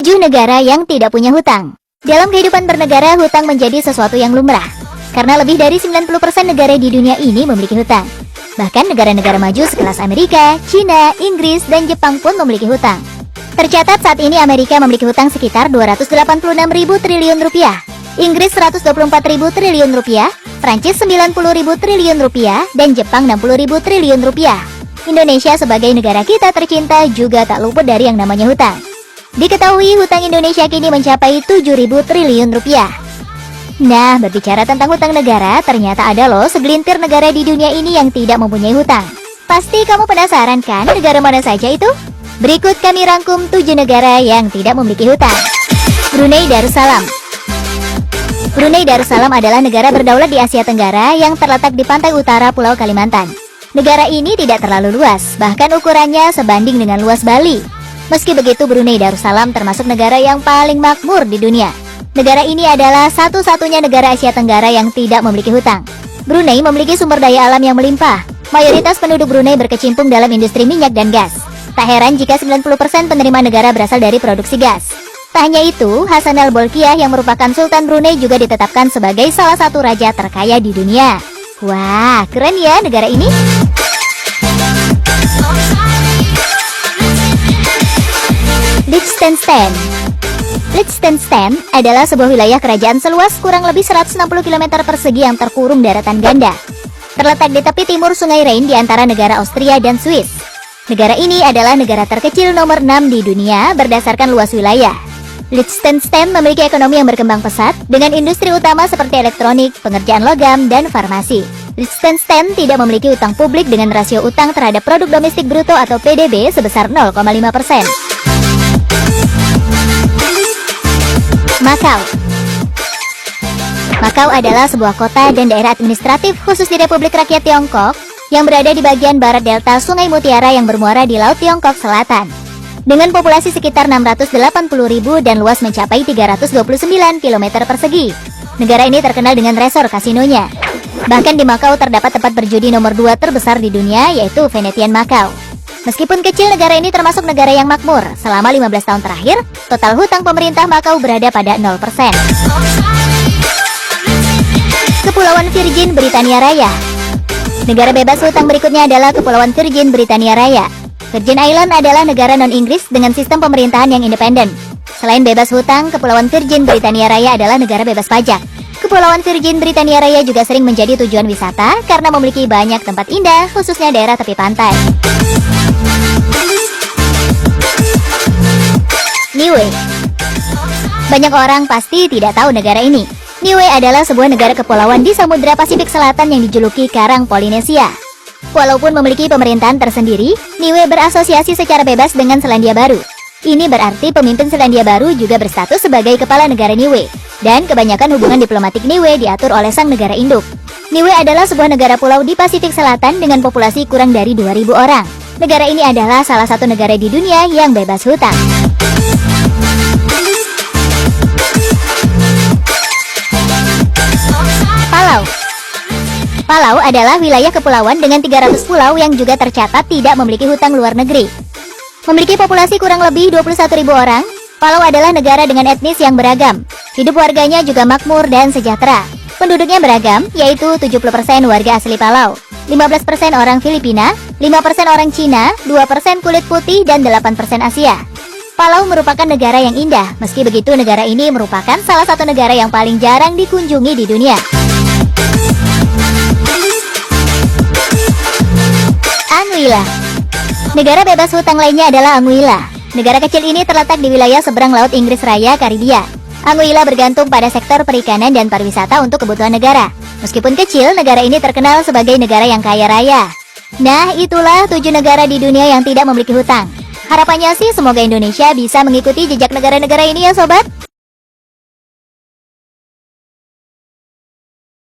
7 negara yang tidak punya hutang. Dalam kehidupan bernegara, hutang menjadi sesuatu yang lumrah. Karena lebih dari 90% negara di dunia ini memiliki hutang. Bahkan negara-negara maju sekelas Amerika, China, Inggris, dan Jepang pun memiliki hutang. Tercatat saat ini Amerika memiliki hutang sekitar 286.000 triliun rupiah, Inggris 124.000 triliun rupiah, Prancis 90.000 triliun rupiah, dan Jepang 60.000 triliun rupiah. Indonesia sebagai negara kita tercinta juga tak luput dari yang namanya hutang. Diketahui hutang Indonesia kini mencapai 7.000 triliun rupiah. Nah, berbicara tentang hutang negara, ternyata ada loh segelintir negara di dunia ini yang tidak mempunyai hutang. Pasti kamu penasaran kan negara mana saja itu? Berikut kami rangkum 7 negara yang tidak memiliki hutang. Brunei Darussalam. Brunei Darussalam adalah negara berdaulat di Asia Tenggara yang terletak di pantai utara Pulau Kalimantan. Negara ini tidak terlalu luas, bahkan ukurannya sebanding dengan luas Bali. Meski begitu, Brunei Darussalam termasuk negara yang paling makmur di dunia. Negara ini adalah satu-satunya negara Asia Tenggara yang tidak memiliki hutang. Brunei memiliki sumber daya alam yang melimpah. Mayoritas penduduk Brunei berkecimpung dalam industri minyak dan gas. Tak heran jika 90% penerima negara berasal dari produksi gas. Tak hanya itu, Hassan al-Bolkiah yang merupakan Sultan Brunei juga ditetapkan sebagai salah satu raja terkaya di dunia. Wah, keren ya negara ini. Liechtenstein. Liechtenstein adalah sebuah wilayah kerajaan seluas kurang lebih 160 km persegi yang terkurung daratan ganda. Terletak di tepi timur Sungai Rhine di antara negara Austria dan Swiss. Negara ini adalah negara terkecil nomor 6 di dunia berdasarkan luas wilayah. Liechtenstein memiliki ekonomi yang berkembang pesat dengan industri utama seperti elektronik, pengerjaan logam, dan farmasi. Liechtenstein tidak memiliki utang publik dengan rasio utang terhadap produk domestik bruto atau PDB sebesar 0,5%. Makau. Makau adalah sebuah kota dan daerah administratif khusus di Republik Rakyat Tiongkok yang berada di bagian barat delta Sungai Mutiara yang bermuara di Laut Tiongkok Selatan. Dengan populasi sekitar 680.000 dan luas mencapai 329 km persegi. Negara ini terkenal dengan resor kasinonya. Bahkan di Makau terdapat tempat berjudi nomor 2 terbesar di dunia, yaitu Venetian Makau. Meskipun kecil, negara ini termasuk negara yang makmur. Selama 15 tahun terakhir, total hutang pemerintah Makau berada pada 0%. Kepulauan Virgin Britania Raya. Negara bebas hutang berikutnya adalah Kepulauan Virgin Britania Raya. Virgin Island adalah negara non-Inggris dengan sistem pemerintahan yang independen. Selain bebas hutang, Kepulauan Virgin Britania Raya adalah negara bebas pajak. Kepulauan Virgin Britania Raya juga sering menjadi tujuan wisata karena memiliki banyak tempat indah, khususnya daerah tepi pantai. Niue. Banyak orang pasti tidak tahu negara ini. Niue adalah sebuah negara kepulauan di Samudra Pasifik Selatan yang dijuluki Karang Polinesia. Walaupun memiliki pemerintahan tersendiri, Niue berasosiasi secara bebas dengan Selandia Baru. Ini berarti pemimpin Selandia Baru juga berstatus sebagai kepala negara Niue, dan kebanyakan hubungan diplomatik Niue diatur oleh sang negara induk. Niue adalah sebuah negara pulau di Pasifik Selatan dengan populasi kurang dari 2.000 orang. Negara ini adalah salah satu negara di dunia yang bebas hutang. Palau. Palau adalah wilayah kepulauan dengan 300 pulau yang juga tercatat tidak memiliki hutang luar negeri. Memiliki populasi kurang lebih 21.000 orang, Palau adalah negara dengan etnis yang beragam. Hidup warganya juga makmur dan sejahtera. Penduduknya beragam, yaitu 70% warga asli Palau, 15% orang Filipina, 5% orang Cina, 2% kulit putih, dan 8% Asia. Palau merupakan negara yang indah, meski begitu negara ini merupakan salah satu negara yang paling jarang dikunjungi di dunia. Anguilla. Negara bebas hutang lainnya adalah Anguilla. Negara kecil ini terletak di wilayah seberang Laut Inggris Raya, Karibia. Anguilla bergantung pada sektor perikanan dan pariwisata untuk kebutuhan negara. Meskipun kecil, negara ini terkenal sebagai negara yang kaya raya. Nah, itulah 7 negara di dunia yang tidak memiliki hutang. Harapannya sih semoga Indonesia bisa mengikuti jejak negara-negara ini ya sobat.